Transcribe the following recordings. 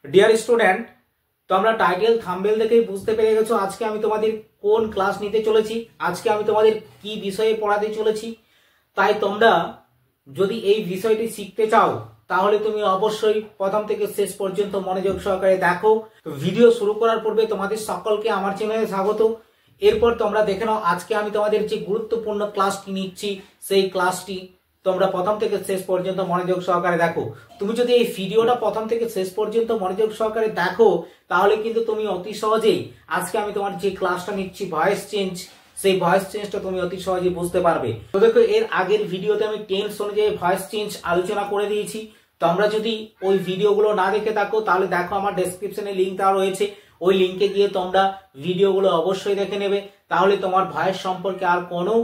Dear student, তোমরা title thumbnail দেখেই বুঝতে পেরে গেছো আজকে আমি তোমাদের কোন ক্লাস নিতে চলেছি, আজকে আমি তোমাদের কি বিষয়ে পড়াতে চলেছি। তাই তোমরা যদি এই বিষয়টি শিখতে চাও তাহলে তুমি অবশ্যই প্রথম থেকে শেষ পর্যন্ত মনোযোগ সহকারে দেখো। ভিডিও শুরু করার পূর্বে তোমাদের সকলকে আমার চ্যানেলে স্বাগত। এরপর তোমরা দেখে নাও আজকে আমি তোমাদের যে গুরুত্বপূর্ণ ক্লাসটি নিচ্ছি সেই ক্লাসটি তোমরা প্রথম থেকে শেষ পর্যন্ত মনোযোগ সহকারে দেখো। তুমি যদি এই ভিডিওটা প্রথম থেকে শেষ পর্যন্ত মনোযোগ সহকারে দেখো তাহলে কিন্তু তুমি অতি সহজেই আজকে আমি তোমার যে ক্লাসটা নিচ্ছি ভয়েস চেঞ্জ, সেই ভয়েস চেঞ্জটা তুমি অতি সহজেই বুঝতে পারবে। তো দেখো, এর আগের ভিডিওতে আমি টেন্স অনুযায়ী ভয়েস চেঞ্জ আলোচনা করে দিয়েছি। তোমরা যদি ওই ভিডিওগুলো না দেখে থাকো তাহলে দেখো, আমার ডেসক্রিপশনে লিঙ্ক দেওয়া রয়েছে, ওই লিঙ্কে গিয়ে তোমরা ভিডিওগুলো অবশ্যই দেখে নেবে। তাহলে তোমার ভয়েস সম্পর্কে আর কোনো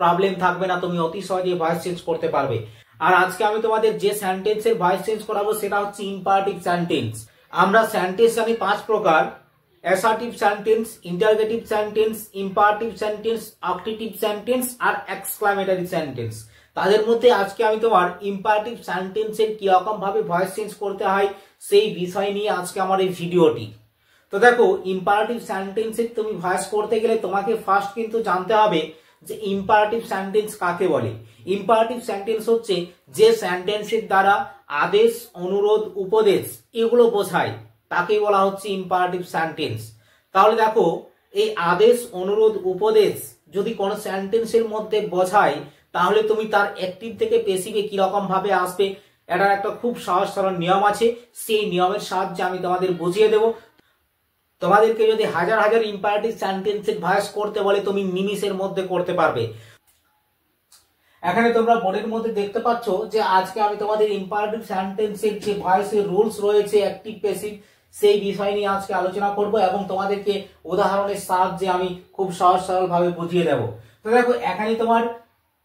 প্রবলেম থাকবে না, তুমি অতি সহজেই ভয়েস চেঞ্জ করতে পারবে। আর আজকে আমি তোমাদের যে সেন্টেন্সের ভয়েস চেঞ্জ করাবো সেটা হচ্ছে ইম্পারেটিভ সেন্টেন্স। আমরা সেন্টেন্স জানি 5 প্রকার: assertive sentence, interrogative sentence, imperative sentence, optative sentence আর এক্সক্লামেটরি সেন্টেন্স। তাদের মধ্যে আজকে আমি তোমার ইম্পারেটিভ সেন্টেন্সের কি রকম ভাবে ভয়েস চেঞ্জ করতে হয় সেই বিষয় নিয়ে আজকে আমার এই ভিডিওটি। তো দেখো, ইম্পারেটিভ সেন্টেন্সের তুমি ভয়েস করতে গেলে তোমাকে ফার্স্ট কিন্তু জানতে হবে যে ইম্পারেটিভ সেন্টেন্স কাকে বলে। ইম্পারেটিভ সেন্টেন্স হচ্ছে যে সেন্টেন্সের দ্বারা আদেশ, অনুরোধ, উপদেশ এগুলো বোঝায়, তাকেই বলা হচ্ছে ইম্পারেটিভ সেন্টেন্স। তাহলে দেখো, এই আদেশ, অনুরোধ, উপদেশ যদি কোনো সেন্টেন্সের মধ্যে বোঝায় তাহলে তুমি তার অ্যাক্টিভ থেকে প্যাসিভে কিরকম ভাবে আসবে, এটার একটা খুব সহজ সরল নিয়ম আছে। সেই নিয়মের সাহায্যে আমি তোমাদের বুঝিয়ে দেবো। তোমাদেরকে যদি হাজার হাজার ইম্পারেটিভ সেন্টেন্সের ভয়েস করতে বলে তুমি নিমিষের মধ্যে করতে পারবে। এখানে তোমরা বোর্ডের মধ্যে দেখতে পাচ্ছ যে আজকে আমি তোমাদের ইম্পারেটিভ সেন্টেন্সের যে ভয়েসের রুলস রয়েছে, অ্যাক্টিভ প্যাসিভ, সেই বিষয় নিয়ে আজকে আলোচনা করব এবং তোমাদেরকে উদাহরণের সাহায্যে আমি খুব সহজ সরল ভাবে বুঝিয়ে দেব। তো দেখো, এখানে তোমার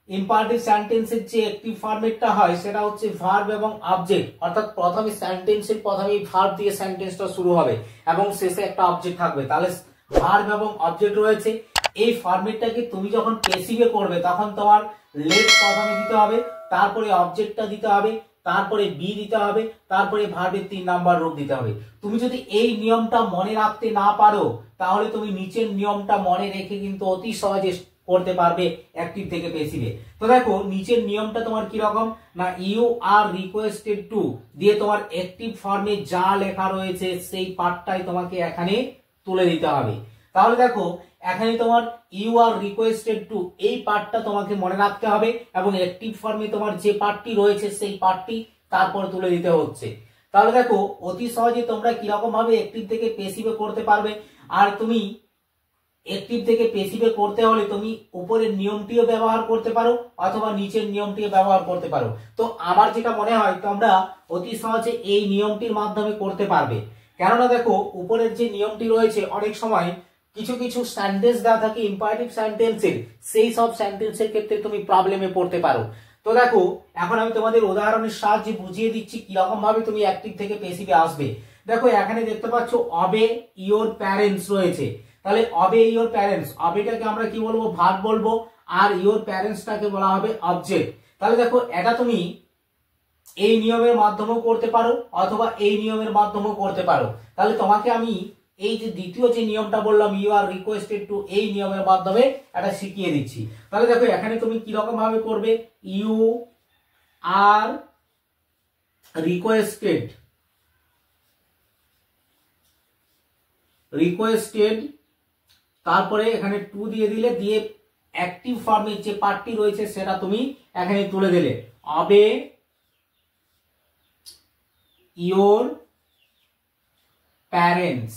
ইম্পারেটিভ সেন্টেন্সের যে অ্যাক্টিভ ফরম্যাটটা হয় সেটা হচ্ছে ভার্ব এবং অবজেক্ট, অর্থাৎ প্রথমে সেন্টেন্সের প্রথমেই ভার্ব দিয়ে সেন্টেন্সটা শুরু হবে এবং শেষে একটা অবজেক্ট থাকবে। তাহলে ভার্ব এবং অবজেক্ট রয়েছে। এই ফরম্যাটটাকে তুমি যখন প্যাসিভে করবে তখন তোমার লেট প্রথমে দিতে হবে, তারপরে অবজেক্টটা দিতে হবে, তারপরে বি দিতে হবে, তারপরে ভার্বের 3 নাম্বার রূপ দিতে হবে। তুমি যদি এই নিয়মটা মনে রাখতে না পারো তাহলে তুমি নিচের নিয়মটা মনে রেখে কিন্তু অতি সহজে করতে পারবে অ্যাক্টিভ থেকে প্যাসিভে। তো দেখো, নিচের নিয়মটা তোমার কি রকম না, ইউ আর রিকোয়েস্টেড টু দিয়ে তোমার অ্যাক্টিভ ফর্মে যা লেখা রয়েছে সেই পার্টটাই তোমাকে এখানে তুলে দিতে হবে। তাহলে দেখো, এখানে তোমার ইউ আর রিকোয়েস্টেড টু এই পার্টটা তোমাকে মনে রাখতে হবে এবং অ্যাক্টিভ ফর্মে তোমার যে পার্টটি রয়েছে সেই পার্টটি তারপর তুলে দিতে হচ্ছে। তাহলে দেখো, অতি সহজে তোমরা কিরকম ভাবে অ্যাক্টিভ থেকে প্যাসিভে করতে পারবে। আর তুমি অ্যাক্টিভ থেকে প্যাসিভে করতে হলে তুমি উপরের নিয়মটিও ব্যবহার করতে পারো অথবা নিচের নিয়মটিও ব্যবহার করতে পারো। তো আমার যেটা মনে হয় তোমরা অতি সহজে এই নিয়মটির মাধ্যমে করতে পারবে। কেননা দেখো, উপরের যে নিয়মটি রয়েছে অনেক সময় কিছু কিছু সেন্টেন্স দেওয়া থাকে ইম্পারেটিভ সেন্টেন্সের, সেই সব সেন্টেন্সের ক্ষেত্রে তুমি প্রবলেমে পড়তে পারো। তো দেখো, এখন আমি তোমাদের উদাহরণের সাহায্যে বুঝিয়ে দিচ্ছি কিরকম ভাবে তুমি অ্যাক্টিভ থেকে প্যাসিভে আসবে। দেখো, এখানে দেখতে পাচ্ছ অবে ইওর প্যারেন্টস রয়েছে। তাহলে অবে ইওর প্যারেন্টস, অবেটাকে আমরা কি বলবো, ভার্ব বলবো, আর ইওর প্যারেন্টসটাকে বলা হবে অবজেক্ট। তাহলে দেখো, এটা তুমি এই নিয়মের মাধ্যমেও করতে পারো অথবা এই নিয়মের মাধ্যমেও করতে পারো। তাহলে তোমাকে আমি এই যে দ্বিতীয় যে নিয়মটা বললাম ইউ আর রিকোয়েস্টেড টু, এই নিয়মের মাধ্যমে এটা শিখিয়ে দিচ্ছি। তাহলে দেখো, এখানে তুমি কিরকম ভাবে করবে, ইউ আর রিকোয়েস্টেড, তারপরে এখানে টু দিয়ে দিলে, দিয়ে অ্যাক্টিভ ফর্মের যে পার্টটি রয়েছে সেটা তুমি এখানে তুলে দিলে, obey your parents,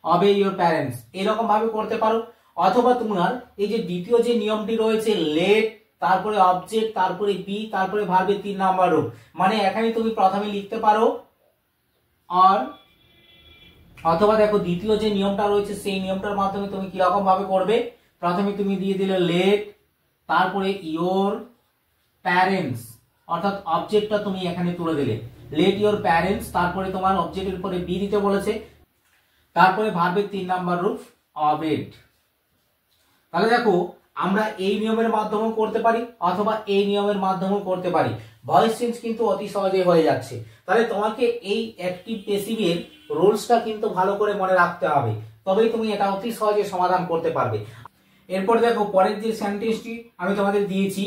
obey your parents এরকম ভাবে করতে পারো। অথবা তোমার এই যে দ্বিতীয় যে নিয়মটি রয়েছে লেট, তারপরে অবজেক্ট, তারপরে বি, তারপরে ভার্বের 3 নাম্বার রূপ, মানে এখানে তুমি প্রথমে লিখতে পারো আর, অথবা দেখো দ্বিতীয় যে নিয়মটা রয়েছে সেই নিয়মটার মাধ্যমে তুমি কিরকম ভাবে করবে, প্রথমে তুমি দিয়ে দিলে লেট, তারপরে ইওর প্যারেন্টস, অর্থাৎ অবজেক্টটা তুমি এখানে তুলে দিলে, লেট ইওর প্যারেন্টস, তারপরে তোমার অবজেক্টের উপরে বি দিতে বলেছে, তারপরে ভার্বের 3 নাম্বার রূপ অবেড। তাহলে দেখো, আমরা এই নিয়মের মাধ্যমেও করতে পারি অথবা এই নিয়মের মাধ্যমেও করতে পারি। ভয়েস চেঞ্জ কিন্তু অতি সহজে হয়ে যাচ্ছে। তাহলে তোমাকে এই অ্যাক্টিভ প্যাসিভের রুলসটা কিন্তু ভালো করে মনে রাখতে হবে, তবেই তুমি এটা অতি সহজে সমাধান করতে পারবে। এরপর দেখো পরের যে সেন্টেন্সটি আমি তোমাদের দিয়েছি,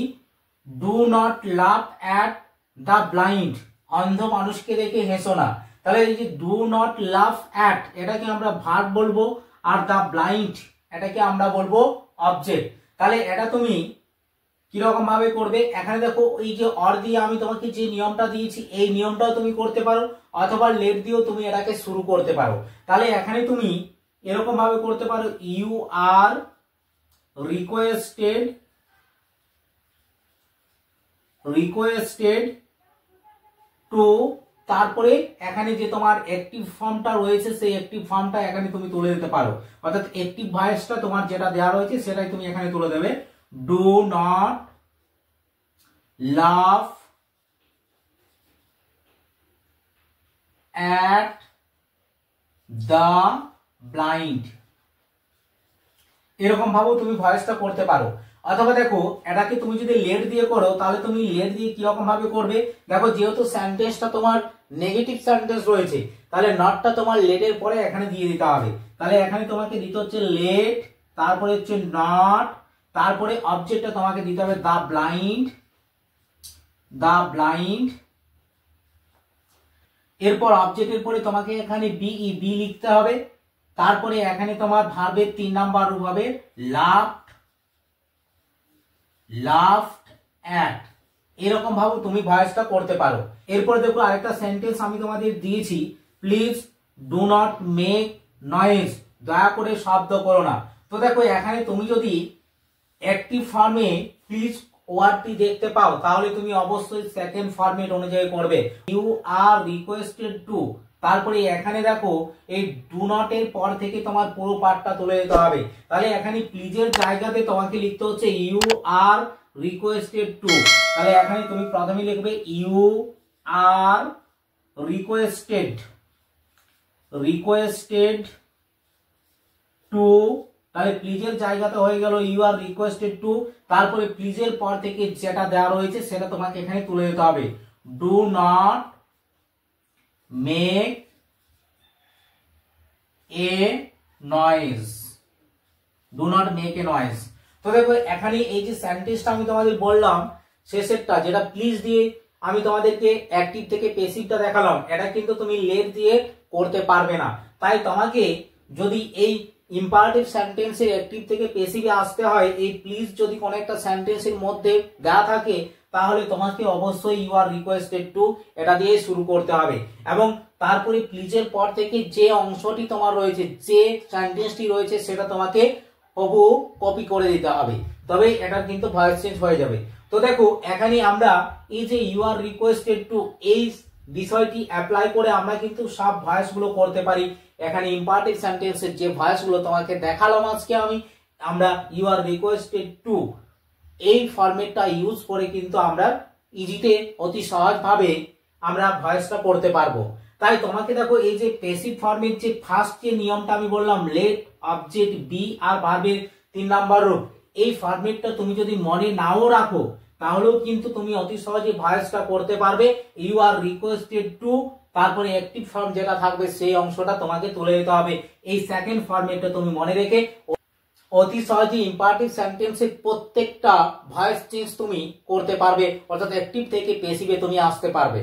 do not love at the blind, অন্ধ মানুষকে দেখে হেসো না। তাহলে এই যে ডু নট লাভ অ্যাট এটাকে আমরা ভার্ব বলবো, আর দ্য ব্লাইন্ড এটাকে আমরা বলবো অবজেক্ট। তাহলে এটা তুমি কিরকম ভাবে করবে, এখানে দেখো এই যে অর দিয়ে আমি তোমাকে যে নিয়মটা দিয়েছি এই নিয়মটাও তুমি করতে পারো, অথবা লেট দিয়েও তুমি এটাকে শুরু করতে পারো। তাহলে এখানে তুমি এরকম ভাবে করতে পারো, ইউ আর রিকোয়েস্টেড টু, তারপরে এখানে যে তোমার অ্যাক্টিভ ফর্মটা রয়েছে সেই অ্যাক্টিভ ফর্মটা এখানে তুমি তুলে দিতে পারো, অর্থাৎ অ্যাক্টিভ ভয়েসটা তোমার যেটা দেওয়া রয়েছে সেটাই তুমি এখানে তুলে দেবে। Do not love at the blind, এরকম ভাবেও তুমি ভয়েসটা করতে পারো। অথবা দেখো এটাকে তুমি যদি লেট দিয়ে করো তাহলে তুমি লেট দিয়ে কিরকম ভাবে করবে, দেখো যেহেতু সেন্টেন্সটা তোমার নেগেটিভ সেন্টেন্স রয়েছে তাহলে নটটা তোমার লেটের পরে এখানে দিয়ে দিতে হবে। তাহলে এখানে তোমাকে দিতে হচ্ছে লেট, তারপরে হচ্ছে নট, তারপরে অবজেক্টটা তোমাকে দিতে হবে দ্য ব্লাইন্ড। এরপর অবজেক্টের পরে তোমাকে এখানে বি লিখতে হবে, তারপরে এখানে তোমার ভার্বের 3 নাম্বার রূপ হবে লাভড অ্যাট, এরকম ভাবে তুমি ভয়েসটা করতে পারো। এরপর দেখো আরেকটা সেন্টেন্স আমি তোমাদের দিয়েছি, please do not make noise, দয়া করে শব্দ করো না। তো দেখো এখানে তুমি যদি অ্যাক্টিভ ফর্মে প্লিজ ওয়ার্ডটি দেখতে পাও তাহলে তুমি অবশ্যই সেকেন্ড ফরম্যাট অনুযায়ী করবে, ইউ আর রিকোয়েস্টেড টু, তারপরে এখানে দেখো এই ডু নট এর পর থেকে তোমার পুরো পার্টটা তুলে দিতে হবে। তাহলে এখানে প্লিজের জায়গাতে তোমাকে লিখতে হচ্ছে ইউ আর রিকোয়েস্টেড টু, তাহলে এখানে তুমি প্রথমে লিখবে ইউ আর রিকোয়েস্টেড টু, তাহলে প্লিজের জায়গাতে হয়ে গেল ইউ আর রিকোয়েস্টেড টু, তারপরে প্লিজের পর থেকে যেটা দেওয়া রয়েছে সেটা তোমাকে এখানে তুলে দিতে হবে, do not make a noise, তো দেখো এখানে এই যে সেন্টেন্সটা আমি তোমাদের বললাম শেষেরটা যেটা প্লিজ দিয়ে আমি তোমাদেরকে অ্যাক্টিভ থেকে প্যাসিভটা দেখালাম, এটা কিন্তু তুমি লেট দিয়ে করতে পারবে না। তাই তোমাকে যদি এই ইম্পারেটিভ সেন্টেন্সের অ্যাক্টিভ থেকে প্যাসিভে আসতে হয়, এই প্লিজ যদি কোনো একটা সেন্টেন্সের মধ্যে দেওয়া থাকে তাহলে তোমাকে অবশ্যই ইউ আর রিকোয়েস্টেড টু এটা দিয়ে শুরু করতে হবে, এবং তারপরে প্লিজের পর থেকে যে অংশটি তোমার রয়েছে, যে সেন্টেন্সটি রয়েছে সেটা তোমাকে কপি করে দিতে হবে, তবে এটা কিন্তু ভয়েস চেঞ্জ হয়ে যাবে। তো দেখো এখানে আমরা এই যে ইউ আর রিকোয়েস্টেড টু এই বিষয়টি অ্যাপ্লাই করে আমরা কিন্তু সব ভয়েস গুলো করতে পারি। এখানে ইম্পারেটিভ সেন্টেন্সের যে ভয়েস গুলো তোমাকে দেখালাম আজকে আমরা ইউ আর রিকোয়েস্টেড টু এই ফরম্যাটটা ইউজ করে কিন্তু আমরা ইজিতে অতি সহজ ভাবে আমরা ভয়েসটা করতে পারবো। তাই তোমাকে দেখো এই যে প্যাসিভ ফর্মের যে ফার্স্ট যে নিয়মটা আমি বললাম, লেট অবজেক্ট বি আর ভার্বের 3 নাম্বার রূপ, এই ফরম্যাটটা তুমি যদি মনে নাও রাখো তাহলেও কিন্তু তুমি অতি সহজে ভয়েসটা করতে পারবে। ইউ আর রিকোয়েস্টেড টু, তারপরে অ্যাক্টিভ ফর্ম যেটা থাকবে সেই অংশটা তোমাকে তুলে দিতে হবে। এই সেকেন্ড ফরম্যাটটা তুমি মনে রেখে অতি সহজে ইম্পারেটিভ সেন্টেন্সের প্রত্যেকটা ভয়েস চেঞ্জ তুমি করতে পারবে, অর্থাৎ অ্যাক্টিভ থেকে প্যাসিভে তুমি আসতে পারবে।